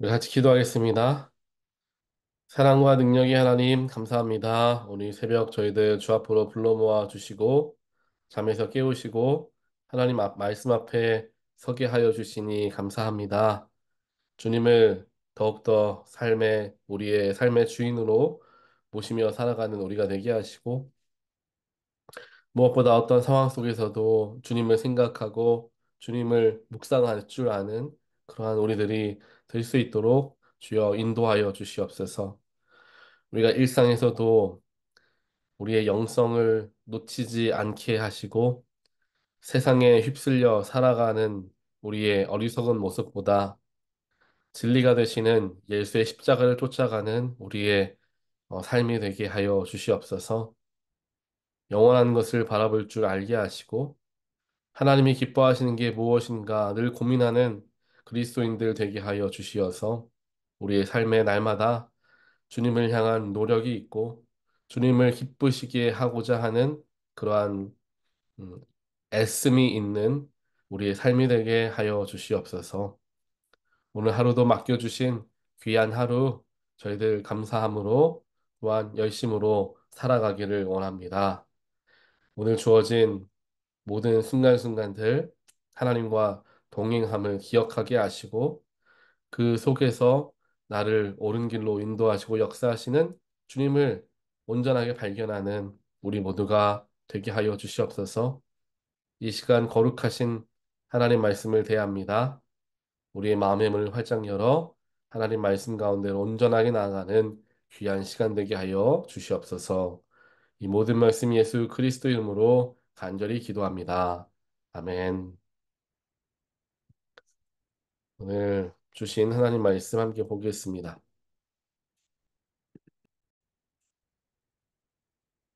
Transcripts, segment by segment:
우리 같이 기도하겠습니다. 사랑과 능력의 하나님, 감사합니다. 오늘 새벽 저희들 주 앞으로 불러 모아 주시고, 잠에서 깨우시고, 하나님 말씀 앞에 서게 하여 주시니 감사합니다. 주님을 더욱더 우리의 삶의 주인으로 모시며 살아가는 우리가 되게 하시고, 무엇보다 어떤 상황 속에서도 주님을 생각하고, 주님을 묵상할 줄 아는 그러한 우리들이 될 수 있도록 주여 인도하여 주시옵소서. 우리가 일상에서도 우리의 영성을 놓치지 않게 하시고 세상에 휩쓸려 살아가는 우리의 어리석은 모습보다 진리가 되시는 예수의 십자가를 쫓아가는 우리의 삶이 되게 하여 주시옵소서. 영원한 것을 바라볼 줄 알게 하시고 하나님이 기뻐하시는 게 무엇인가 늘 고민하는 그리스도인들 되게 하여 주시어서 우리의 삶의 날마다 주님을 향한 노력이 있고 주님을 기쁘시게 하고자 하는 그러한 음, 애씀이 있는 우리의 삶이 되게 하여 주시옵소서. 오늘 하루도 맡겨주신 귀한 하루 저희들 감사함으로 또한 열심으로 살아가기를 원합니다. 오늘 주어진 모든 순간순간들 하나님과 동행함을 기억하게 하시고 그 속에서 나를 옳은 길로 인도하시고 역사하시는 주님을 온전하게 발견하는 우리 모두가 되게 하여 주시옵소서. 이 시간 거룩하신 하나님 말씀을 대합니다. 우리의 마음의 문을 활짝 열어 하나님 말씀 가운데 온전하게 나아가는 귀한 시간 되게 하여 주시옵소서. 이 모든 말씀 예수 그리스도 이름으로 간절히 기도합니다. 아멘. 오늘 주신 하나님 말씀 함께 보겠습니다.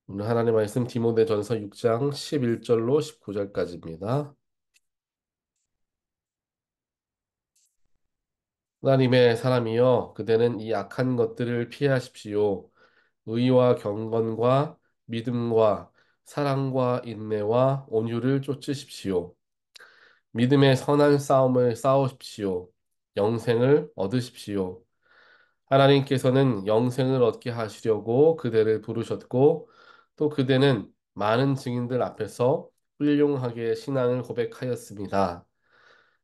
오늘 하나님 말씀 디모데전서 6장 11절로 19절까지입니다. 하나님의 사람이여 그대는 이 악한 것들을 피하십시오. 의와 경건과 믿음과 사랑과 인내와 온유를 쫓으십시오. 믿음의 선한 싸움을 싸우십시오. 영생을 얻으십시오. 하나님께서는 영생을 얻게 하시려고 그대를 부르셨고 또 그대는 많은 증인들 앞에서 훌륭하게 신앙을 고백하였습니다.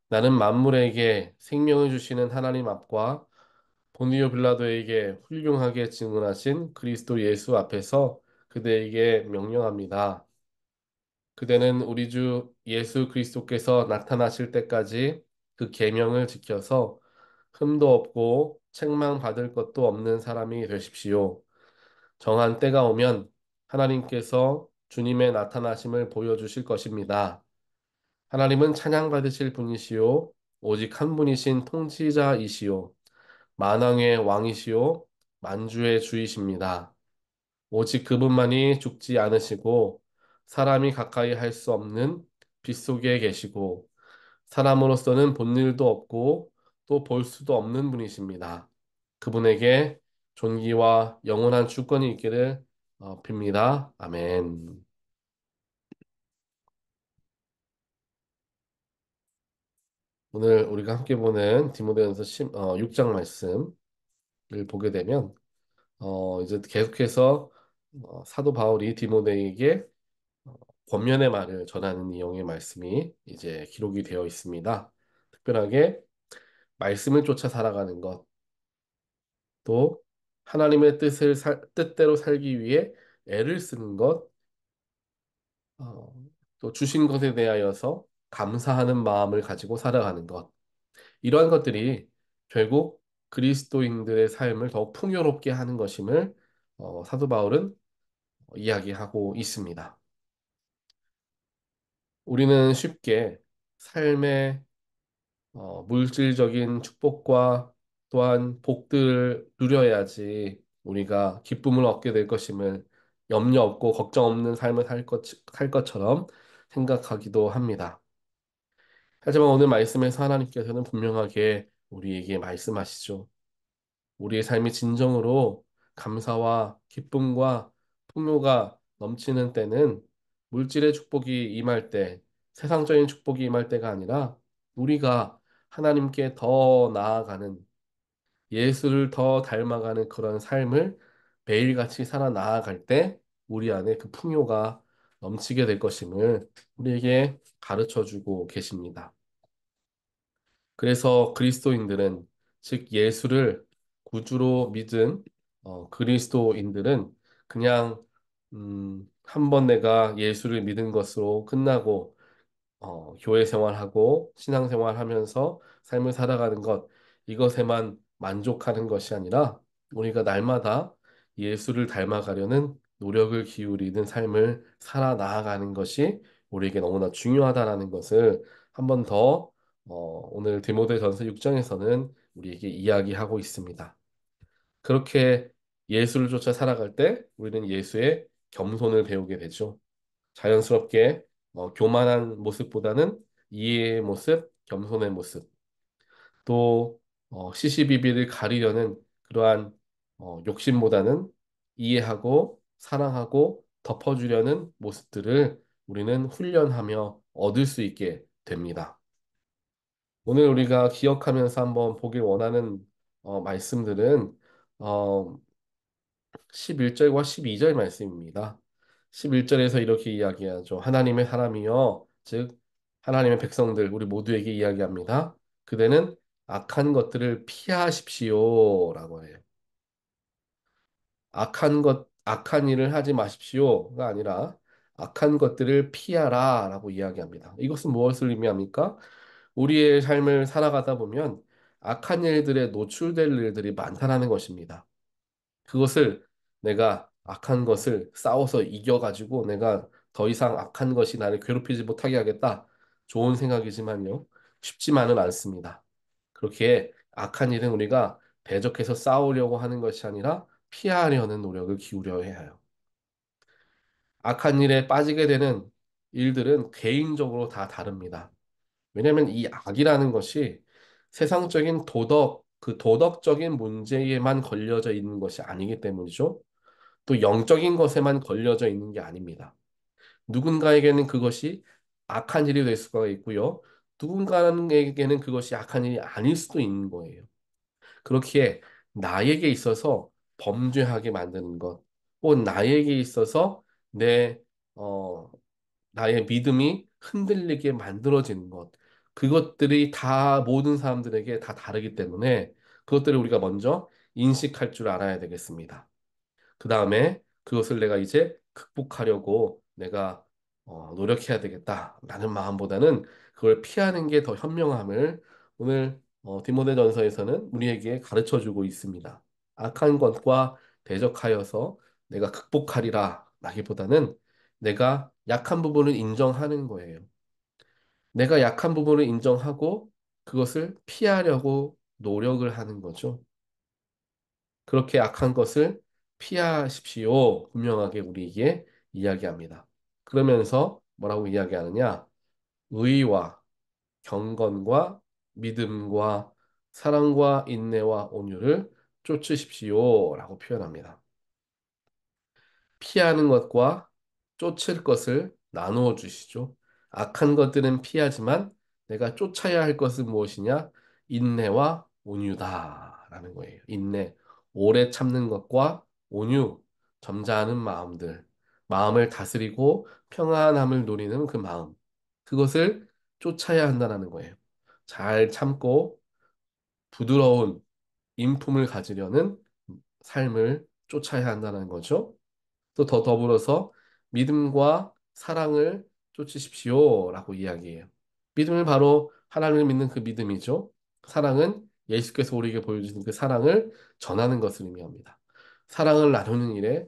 나는 만물에게 생명을 주시는 하나님 앞과 본디오 빌라도에게 훌륭하게 증언하신 그리스도 예수 앞에서 그대에게 명령합니다. 그대는 우리 주 예수 그리스도께서 나타나실 때까지 그 계명을 지켜서 흠도 없고 책망받을 것도 없는 사람이 되십시오. 정한 때가 오면 하나님께서 주님의 나타나심을 보여주실 것입니다. 하나님은 찬양받으실 분이시요 오직 한 분이신 통치자이시요 만왕의 왕이시요 만주의 주이십니다. 오직 그분만이 죽지 않으시고 사람이 가까이 할 수 없는 빗속에 계시고 사람으로서는 본 일도 없고 또 볼 수도 없는 분이십니다. 그분에게 존귀와 영원한 주권이 있기를 빕니다. 아멘. 오늘 우리가 함께 보는 디모데전서 6장 말씀을 보게 되면 이제 계속해서 사도 바울이 디모데에게 어, 권면의 말을 전하는 내용의 말씀이 이제 기록이 되어 있습니다. 특별하게 말씀을 쫓아 살아가는 것, 또 하나님의 뜻대로 살기 위해 애를 쓰는 것, 어, 또 주신 것에 대하여서 감사하는 마음을 가지고 살아가는 것, 이러한 것들이 결국 그리스도인들의 삶을 더욱 풍요롭게 하는 것임을 사도 바울은 이야기하고 있습니다. 우리는 쉽게 삶의 물질적인 축복과 또한 복들을 누려야지 우리가 기쁨을 얻게 될 것임을 염려 없고 걱정 없는 삶을 살 것처럼 생각하기도 합니다. 하지만 오늘 말씀에서 하나님께서는 분명하게 우리에게 말씀하시죠. 우리의 삶이 진정으로 감사와 기쁨과 풍요가 넘치는 때는 물질의 축복이 임할 때, 세상적인 축복이 임할 때가 아니라 우리가 하나님께 더 나아가는 예수를 더 닮아가는 그런 삶을 매일같이 살아 나아갈 때 우리 안에 그 풍요가 넘치게 될 것임을 우리에게 가르쳐 주고 계십니다. 그래서 그리스도인들은, 즉 예수를 구주로 믿은 그리스도인들은 그냥 한번 내가 예수를 믿은 것으로 끝나고 교회 생활하고 신앙생활 하면서 삶을 살아가는 것, 이것에만 만족하는 것이 아니라 우리가 날마다 예수를 닮아가려는 노력을 기울이는 삶을 살아 나아가는 것이 우리에게 너무나 중요하다라는 것을 한 번 더 오늘 디모데전서 6장에서는 우리에게 이야기하고 있습니다. 그렇게 예수를 쫓아 살아갈 때 우리는 예수의 겸손을 배우게 되죠. 자연스럽게 교만한 모습보다는 이해의 모습, 겸손의 모습, 또 시시비비를 가리려는 그러한 욕심보다는 이해하고 사랑하고 덮어주려는 모습들을 우리는 훈련하며 얻을 수 있게 됩니다. 오늘 우리가 기억하면서 한번 보길 원하는 말씀들은 어, 11절과 12절 말씀입니다. 11절에서 이렇게 이야기하죠. 하나님의 사람이여, 즉 하나님의 백성들, 우리 모두에게 이야기합니다. 그대는 악한 것들을 피하십시오라고 해요. 악한 일을 하지 마십시오가 아니라 악한 것들을 피하라라고 이야기합니다. 이것은 무엇을 의미합니까? 우리의 삶을 살아가다 보면 악한 일들에 노출될 일들이 많다라는 것입니다. 그것을 내가 악한 것을 싸워서 이겨가지고 내가 더 이상 악한 것이 나를 괴롭히지 못하게 하겠다. 좋은 생각이지만요. 쉽지만은 않습니다. 그렇게 악한 일은 우리가 대적해서 싸우려고 하는 것이 아니라 피하려는 노력을 기울여야 해요. 악한 일에 빠지게 되는 일들은 개인적으로 다 다릅니다. 왜냐하면 이 악이라는 것이 세상적인 그 도덕적인 문제에만 걸려져 있는 것이 아니기 때문이죠. 또 영적인 것에만 걸려져 있는 게 아닙니다. 누군가에게는 그것이 악한 일이 될 수가 있고요. 누군가에게는 그것이 악한 일이 아닐 수도 있는 거예요. 그렇기에 나에게 있어서 범죄하게 만드는 것, 혹은 나에게 있어서 내, 어, 나의 믿음이 흔들리게 만들어지는 것, 그것들이 다 모든 사람들에게 다 다르기 때문에 그것들을 우리가 먼저 인식할 줄 알아야 되겠습니다. 그 다음에 그것을 내가 이제 극복하려고 내가 노력해야 되겠다라는 마음보다는 그걸 피하는 게 더 현명함을 오늘 디모데전서에서는 우리에게 가르쳐 주고 있습니다. 악한 것과 대적하여서 내가 극복하리라 라기보다는 내가 약한 부분을 인정하는 거예요. 내가 약한 부분을 인정하고 그것을 피하려고 노력을 하는 거죠. 그렇게 악한 것을 피하십시오. 분명하게 우리에게 이야기합니다. 그러면서 뭐라고 이야기하느냐? 의와 경건과 믿음과 사랑과 인내와 온유를 쫓으십시오라고 표현합니다. 피하는 것과 쫓을 것을 나누어 주시죠. 악한 것들은 피하지만 내가 쫓아야 할 것은 무엇이냐? 인내와 온유다라는 거예요. 인내, 오래 참는 것과 온유, 점잖은 마음들, 마음을 다스리고 평안함을 누리는 그 마음, 그것을 쫓아야 한다는 거예요. 잘 참고 부드러운 인품을 가지려는 삶을 쫓아야 한다는 거죠. 또 더 더불어서 믿음과 사랑을 쫓으십시오라고 이야기해요. 믿음은 바로 하나님을 믿는 그 믿음이죠. 사랑은 예수께서 우리에게 보여주신 그 사랑을 전하는 것을 의미합니다. 사랑을 나누는 일에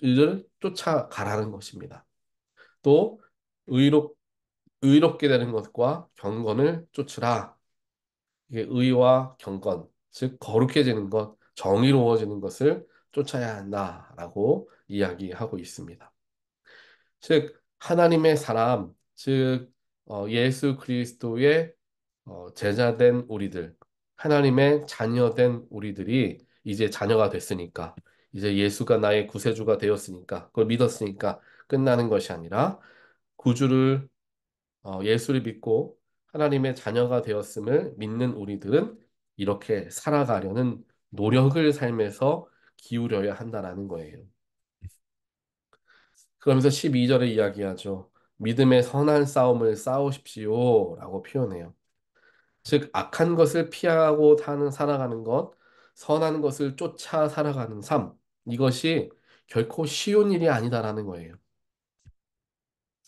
일을 쫓아가라는 것입니다. 또 의롭, 의롭게 되는 것과 경건을 쫓으라. 이게 의와 경건, 즉 거룩해지는 것, 정의로워지는 것을 쫓아야 한다라고 이야기하고 있습니다. 즉 하나님의 사람, 즉 예수 그리스도의 제자된 우리들, 하나님의 자녀된 우리들이 이제 자녀가 됐으니까, 이제 예수가 나의 구세주가 되었으니까, 그걸 믿었으니까 끝나는 것이 아니라 구주를 예수를 믿고 하나님의 자녀가 되었음을 믿는 우리들은 이렇게 살아가려는 노력을 삶에서 기울여야 한다라는 거예요. 그러면서 12절에 이야기하죠. 믿음의 선한 싸움을 싸우십시오 라고 표현해요. 즉, 악한 것을 피하고 살아가는 것, 선한 것을 쫓아 살아가는 삶, 이것이 결코 쉬운 일이 아니다라는 거예요.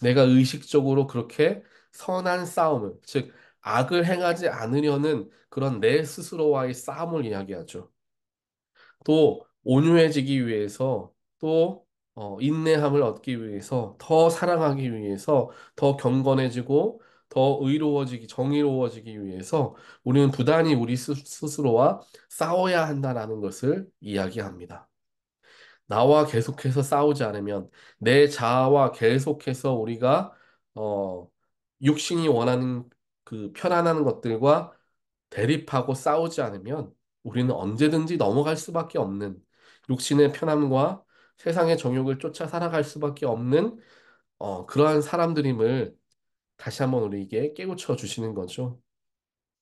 내가 의식적으로 그렇게 선한 싸움을, 즉, 악을 행하지 않으려는 그런 내 스스로와의 싸움을 이야기하죠. 또, 온유해지기 위해서, 또, 인내함을 얻기 위해서, 더 사랑하기 위해서, 더 경건해지고, 더 정의로워지기 위해서, 우리는 부단히 우리 스스로와 싸워야 한다라는 것을 이야기합니다. 나와 계속해서 싸우지 않으면 내 자아와 계속해서 우리가 어, 육신이 원하는 그 편안한 것들과 대립하고 싸우지 않으면 우리는 언제든지 넘어갈 수밖에 없는 육신의 편함과 세상의 정욕을 쫓아 살아갈 수밖에 없는 그러한 사람들임을 다시 한번 우리에게 깨우쳐 주시는 거죠.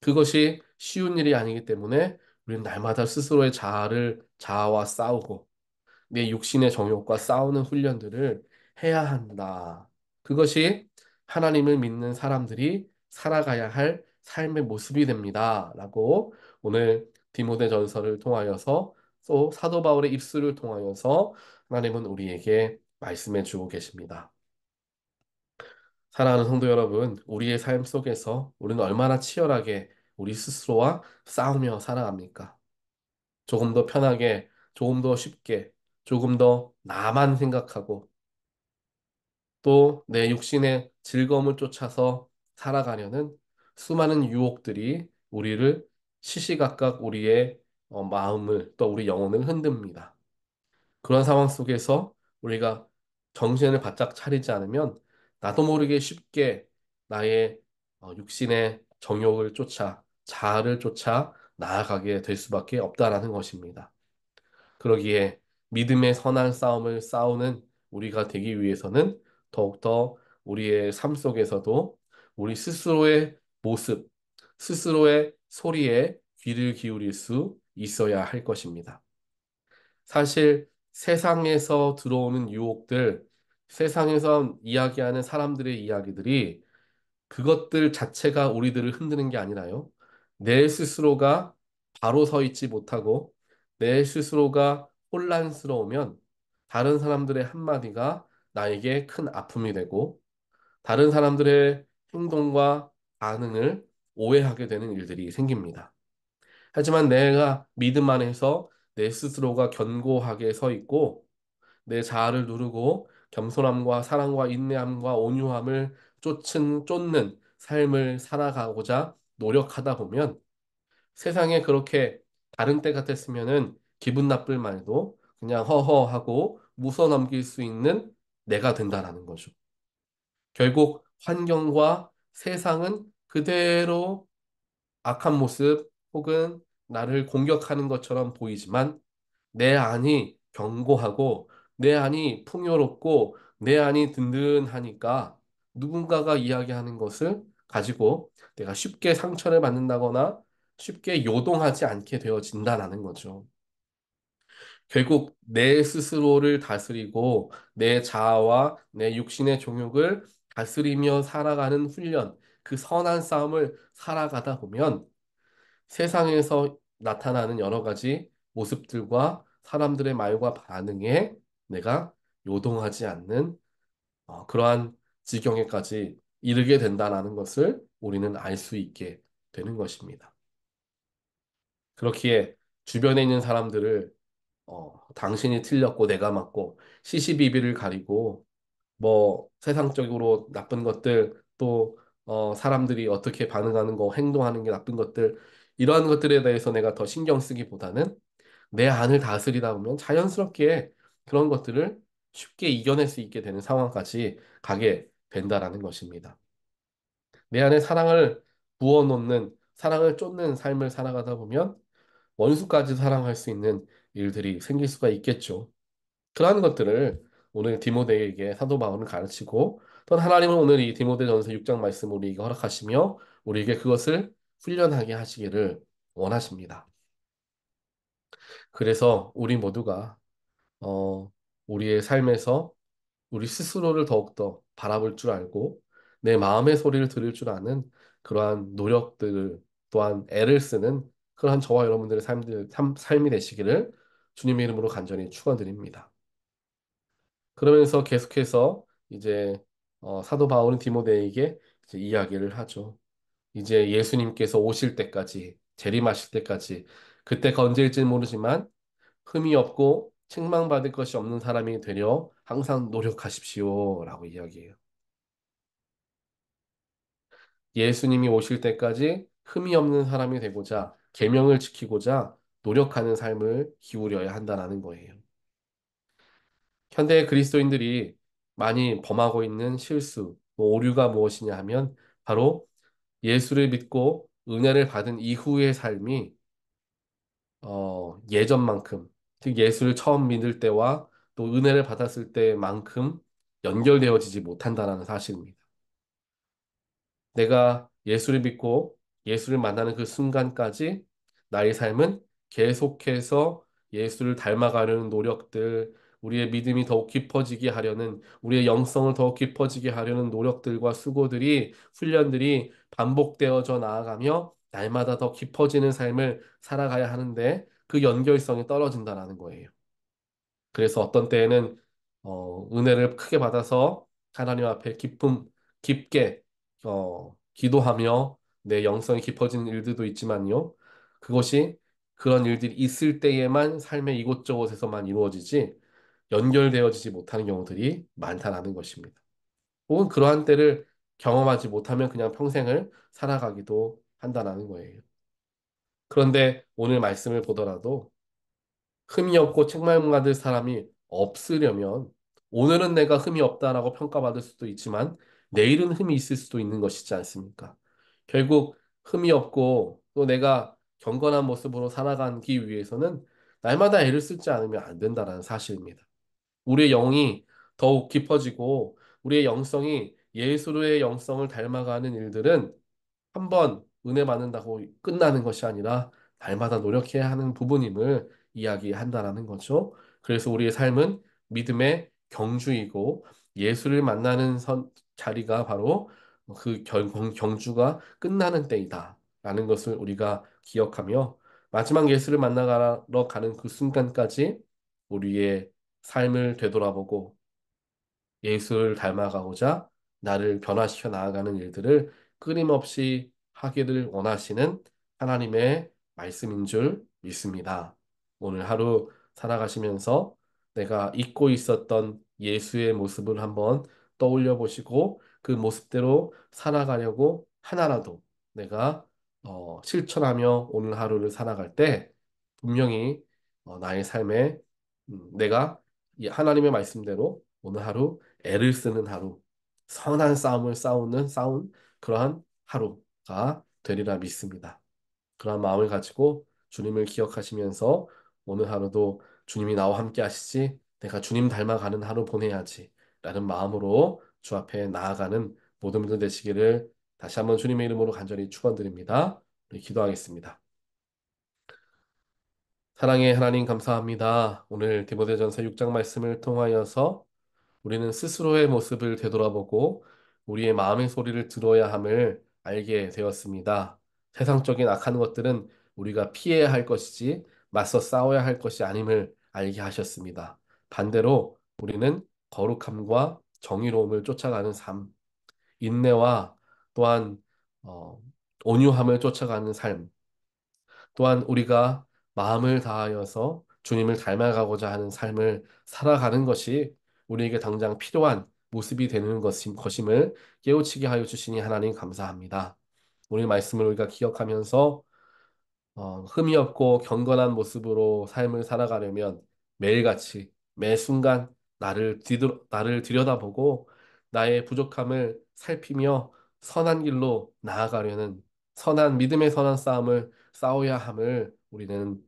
그것이 쉬운 일이 아니기 때문에 우리는 날마다 스스로의 자아와 싸우고 내 육신의 정욕과 싸우는 훈련들을 해야 한다. 그것이 하나님을 믿는 사람들이 살아가야 할 삶의 모습이 됩니다. 라고 오늘 디모데전서를 통하여서 또 사도 바울의 입술을 통하여서 하나님은 우리에게 말씀해 주고 계십니다. 사랑하는 성도 여러분, 우리의 삶 속에서 우리는 얼마나 치열하게 우리 스스로와 싸우며 살아갑니까? 조금 더 편하게, 조금 더 쉽게, 조금 더 나만 생각하고 또 내 육신의 즐거움을 쫓아서 살아가려는 수많은 유혹들이 우리를 시시각각 우리의 마음을 또 우리 영혼을 흔듭니다. 그런 상황 속에서 우리가 정신을 바짝 차리지 않으면 나도 모르게 쉽게 나의 육신의 정욕을 쫓아 자아를 쫓아 나아가게 될 수밖에 없다라는 것입니다. 그러기에 믿음의 선한 싸움을 싸우는 우리가 되기 위해서는 더욱더 우리의 삶 속에서도 우리 스스로의 모습, 스스로의 소리에 귀를 기울일 수 있어야 할 것입니다. 사실 세상에서 들어오는 유혹들, 세상에서 이야기하는 사람들의 이야기들이 그것들 자체가 우리들을 흔드는 게 아니라요. 내 스스로가 바로 서 있지 못하고 내 스스로가 혼란스러우면 다른 사람들의 한마디가 나에게 큰 아픔이 되고 다른 사람들의 행동과 반응을 오해하게 되는 일들이 생깁니다. 하지만 내가 믿음 안에서 내 스스로가 견고하게 서 있고 내 자아를 누르고 겸손함과 사랑과 인내함과 온유함을 쫓는 삶을 살아가고자 노력하다 보면 세상에 그렇게 다른 때 같았으면은 기분 나쁠 말도 그냥 허허하고 웃어 넘길 수 있는 내가 된다라는 거죠. 결국 환경과 세상은 그대로 악한 모습 혹은 나를 공격하는 것처럼 보이지만 내 안이 견고하고 내 안이 풍요롭고 내 안이 든든하니까 누군가가 이야기하는 것을 가지고 내가 쉽게 상처를 받는다거나 쉽게 요동하지 않게 되어진다라는 거죠. 결국 내 스스로를 다스리고 내 자아와 내 육신의 종욕을 다스리며 살아가는 훈련, 그 선한 싸움을 살아가다 보면 세상에서 나타나는 여러 가지 모습들과 사람들의 말과 반응에 내가 요동하지 않는 그러한 지경에까지 이르게 된다는 것을 우리는 알 수 있게 되는 것입니다. 그렇기에 주변에 있는 사람들을 당신이 틀렸고 내가 맞고 시시비비를 가리고 뭐 세상적으로 나쁜 것들 또 사람들이 어떻게 반응하는 거 행동하는 게 나쁜 것들 이러한 것들에 대해서 내가 더 신경 쓰기보다는 내 안을 다스리다 보면 자연스럽게 그런 것들을 쉽게 이겨낼 수 있게 되는 상황까지 가게 된다라는 것입니다. 내 안에 사랑을 부어놓는 사랑을 쫓는 삶을 살아가다 보면 원수까지 사랑할 수 있는 일들이 생길 수가 있겠죠. 그러한 것들을 오늘 디모데에게 사도 바울은 가르치고 또 하나님은 오늘 이 디모데전서 6장 말씀 우리에게 허락하시며 우리에게 그것을 훈련하게 하시기를 원하십니다. 그래서 우리 모두가 어, 우리의 삶에서 우리 스스로를 더욱더 바라볼 줄 알고 내 마음의 소리를 들을 줄 아는 그러한 노력들 또한 애를 쓰는 그러한 저와 여러분들의 삶이 되시기를 주님의 이름으로 간절히 축원드립니다. 그러면서 계속해서 이제 사도 바울은 디모데에게 이제 이야기를 하죠. 이제 예수님께서 오실 때까지 재림하실 때까지 그때가 언제일지 모르지만 흠이 없고 책망받을 것이 없는 사람이 되려 항상 노력하십시오라고 이야기해요. 예수님이 오실 때까지 흠이 없는 사람이 되고자 계명을 지키고자 노력하는 삶을 기울여야 한다는 거예요. 현대 그리스도인들이 많이 범하고 있는 실수, 오류가 무엇이냐 하면 바로 예수를 믿고 은혜를 받은 이후의 삶이 예전만큼, 즉 예수를 처음 믿을 때와 또 은혜를 받았을 때만큼 연결되어지지 못한다는 사실입니다. 내가 예수를 믿고 예수를 만나는 그 순간까지 나의 삶은 계속해서 예수를 닮아가려는 노력들, 우리의 믿음이 더욱 깊어지게 하려는, 우리의 영성을 더욱 깊어지게 하려는 노력들과 수고들이, 훈련들이 반복되어져 나아가며 날마다 더 깊어지는 삶을 살아가야 하는데 그 연결성이 떨어진다는 거예요. 그래서 어떤 때에는 은혜를 크게 받아서 하나님 앞에 깊게 기도하며 내 영성이 깊어지는 일들도 있지만요. 그것이 그런 일들이 있을 때에만 삶의 이곳저곳에서만 이루어지지 연결되어지지 못하는 경우들이 많다는 것입니다. 혹은 그러한 때를 경험하지 못하면 그냥 평생을 살아가기도 한다는 거예요. 그런데 오늘 말씀을 보더라도 흠이 없고 책망받을 사람이 없으려면 오늘은 내가 흠이 없다라고 평가받을 수도 있지만 내일은 흠이 있을 수도 있는 것이지 않습니까? 결국 흠이 없고 또 내가 경건한 모습으로 살아가기 위해서는 날마다 애를 쓰지 않으면 안 된다는 사실입니다. 우리의 영이 더욱 깊어지고 우리의 영성이 예수의 영성을 닮아가는 일들은 한번 은혜 받는다고 끝나는 것이 아니라 날마다 노력해야 하는 부분임을 이야기한다라는 거죠. 그래서 우리의 삶은 믿음의 경주이고 예수를 만나는 자리가 바로 그 경주가 끝나는 때이다라는 것을 우리가 기억하며 마지막 예수를 만나러 가는 그 순간까지 우리의 삶을 되돌아보고 예수를 닮아가고자 나를 변화시켜 나아가는 일들을 끊임없이 하기를 원하시는 하나님의 말씀인 줄 믿습니다. 오늘 하루 살아가시면서 내가 잊고 있었던 예수의 모습을 한번 떠올려 보시고 그 모습대로 살아가려고 하나라도 내가 실천하며 오늘 하루를 살아갈 때 분명히 나의 삶에 내가 이 하나님의 말씀대로 오늘 하루 애를 쓰는 하루, 선한 싸움을 싸운 그러한 하루가 되리라 믿습니다. 그러한 마음을 가지고 주님을 기억하시면서 오늘 하루도 주님이 나와 함께 하시지 내가 주님 닮아가는 하루 보내야지 라는 마음으로 주 앞에 나아가는 모든 분들 되시기를 다시 한번 주님의 이름으로 간절히 축원드립니다. 우리 기도하겠습니다. 사랑의 하나님 감사합니다. 오늘 디모데전서 6장 말씀을 통하여서 우리는 스스로의 모습을 되돌아보고 우리의 마음의 소리를 들어야 함을 알게 되었습니다. 세상적인 악한 것들은 우리가 피해야 할 것이지 맞서 싸워야 할 것이 아님을 알게 하셨습니다. 반대로 우리는 거룩함과 정의로움을 쫓아가는 삶, 인내와 또한 어, 온유함을 쫓아가는 삶, 또한 우리가 마음을 다하여서 주님을 닮아가고자 하는 삶을 살아가는 것이 우리에게 당장 필요한 모습이 되는 것임을 깨우치게 하여 주시니 하나님 감사합니다. 오늘 말씀을 우리가 기억하면서 흠이 없고 경건한 모습으로 삶을 살아가려면 매일같이 매 순간 나를 들여다보고 나의 부족함을 살피며 선한 길로 나아가려는 믿음의 선한 싸움을 싸워야 함을 우리는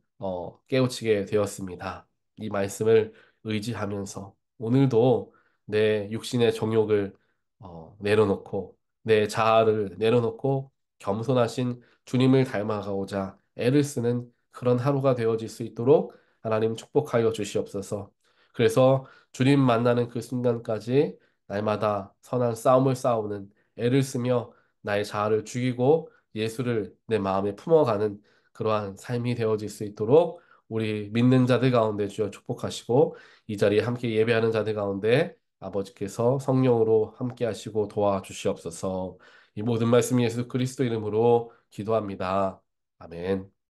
깨우치게 되었습니다. 이 말씀을 의지하면서 오늘도 내 육신의 정욕을 내려놓고 내 자아를 내려놓고 겸손하신 주님을 닮아가고자 애를 쓰는 그런 하루가 되어질 수 있도록 하나님 축복하여 주시옵소서. 그래서 주님 만나는 그 순간까지 날마다 선한 싸움을 싸우는 애를 쓰며 나의 자아를 죽이고 예수를 내 마음에 품어가는 그러한 삶이 되어질 수 있도록 우리 믿는 자들 가운데 주여 축복하시고 이 자리에 함께 예배하는 자들 가운데 아버지께서 성령으로 함께 하시고 도와주시옵소서. 이 모든 말씀 예수 그리스도 이름으로 기도합니다. 아멘.